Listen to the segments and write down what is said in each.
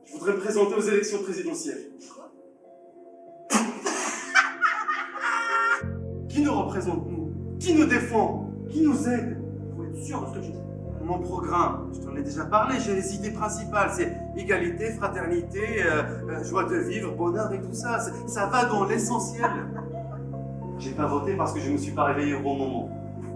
Je voudrais me présenter aux élections présidentielles. Qui nous représente, nous? Qui nous défend? Qui nous aide? Faut être sûr de ce que tu dis. Mon programme, je t'en ai déjà parlé, j'ai les idées principales, c'est égalité, fraternité, joie de vivre, bonheur et tout ça. Ça va dans l'essentiel. J'ai pas voté parce que je me suis pas réveillé au bon moment.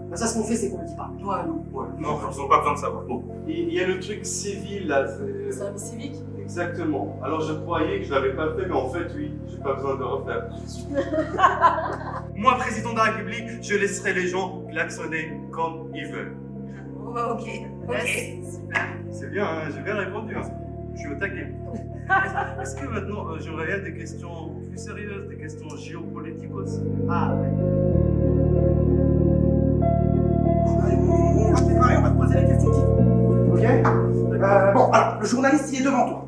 Bah ça, ce qu'on fait, c'est qu'on le dit pas. Ouais, non. Ouais. Non, ils n'ont pas besoin de savoir. Bon, il y a le truc civil là. Le service civique. Exactement. Alors je croyais que je l'avais pas fait, mais en fait oui, j'ai pas besoin de le refaire. Moi, président de la République, je laisserai les gens klaxonner comme ils veulent. Oh, ok. Super. C'est bien, hein, j'ai bien répondu. Hein. Je suis au taquet. Est-ce que maintenant j'aurais bien des questions plus sérieuses, des questions géopolitiques aussi? Ah ouais. Allez, on va se préparer, on va te poser les questions qu'il faut. Ok? Bon, alors, le journaliste, il est devant toi.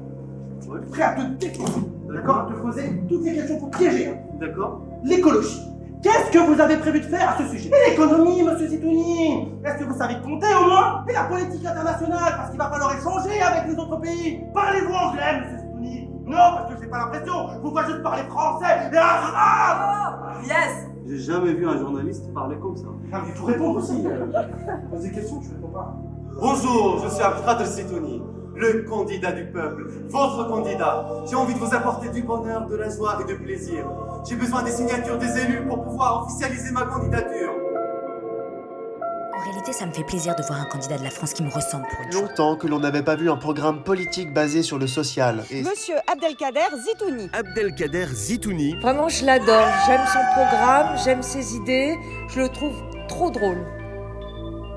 Ouais. Prêt à te défoncer. D'accord? À te poser toutes les questions pour piéger. Hein. D'accord. L'écologie. Qu'est-ce que vous avez prévu de faire à ce sujet? Et l'économie, monsieur Zitouni? Est-ce que vous savez compter au moins? Et la politique internationale, parce qu'il va falloir échanger avec les autres pays. Parlez-vous anglais, monsieur Zitouni? Non, parce que j'ai pas l'impression. Je vous vois juste parler français et arabe. Oh, yes. J'ai jamais vu un journaliste parler comme ça. Ah, mais il faut répondre aussi. Pose des questions, tu réponds pas. Bonjour, je suis Abdel Sitouni, le candidat du peuple, votre candidat. J'ai envie de vous apporter du bonheur, de la joie et du plaisir. J'ai besoin des signatures des élus pour pouvoir officialiser ma candidature. En réalité, ça me fait plaisir de voir un candidat de la France qui me ressemble pour une fois. Longtemps que l'on n'avait pas vu un programme politique basé sur le social. Et Monsieur Abdelkader Zitouni. Abdelkader Zitouni. Vraiment, je l'adore. J'aime son programme, j'aime ses idées. Je le trouve trop drôle.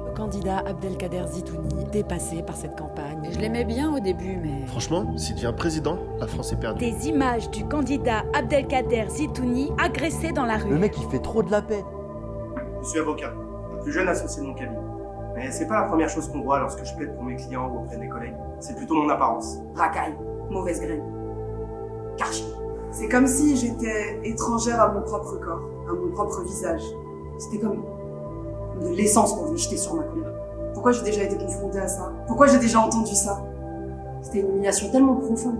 Le candidat Abdelkader Zitouni, dépassé par cette campagne. Je l'aimais bien au début, mais... franchement, s'il devient président, la France est perdue. Des images du candidat Abdelkader Zitouni agressé dans la rue. Le mec, il fait trop de la peine. Je suis avocat, le plus jeune associé de mon cabinet. Mais c'est pas la première chose qu'on voit lorsque je plaide pour mes clients ou auprès de mes collègues. C'est plutôt mon apparence. Racaille. Mauvaise graine. Karchi. C'est comme si j'étais étrangère à mon propre corps, à mon propre visage. C'était comme de l'essence pour venir jeter sur ma colère. Pourquoi j'ai déjà été confrontée à ça? Pourquoi j'ai déjà entendu ça? C'était une humiliation tellement profonde.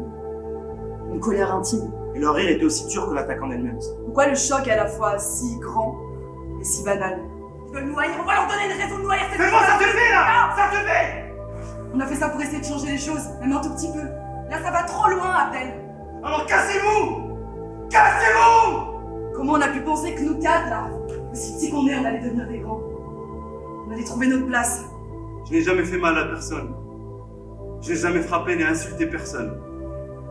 Une colère intime. Et leur rire était aussi dur que l'attaque en elle-même. Pourquoi le choc est à la fois si grand et si banal? Ils veulent nous haïr, on va leur donner une raison de nous haïr. C'est bon, ça te fait là! Ça te fait! On a fait ça pour essayer de changer les choses, même un tout petit peu. Là, ça va trop loin, Abdel. Alors cassez-vous! Cassez-vous! Comment on a pu penser que nous quatre, là, aussi petits qu'on est, on allait devenir des grands? On allait trouver notre place. Je n'ai jamais fait mal à personne. Je n'ai jamais frappé ni insulté personne.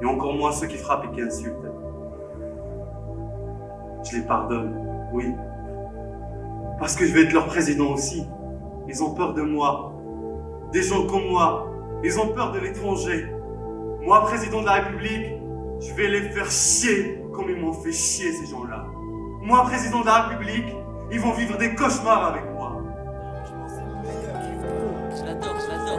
Et encore moins ceux qui frappent et qui insultent. Je les pardonne, oui. Parce que je vais être leur président aussi. Ils ont peur de moi. Des gens comme moi. Ils ont peur de l'étranger. Moi, président de la République, je vais les faire chier comme ils m'ont fait chier, ces gens-là. Moi, président de la République, ils vont vivre des cauchemars avec moi. Je l'adore, je l'adore.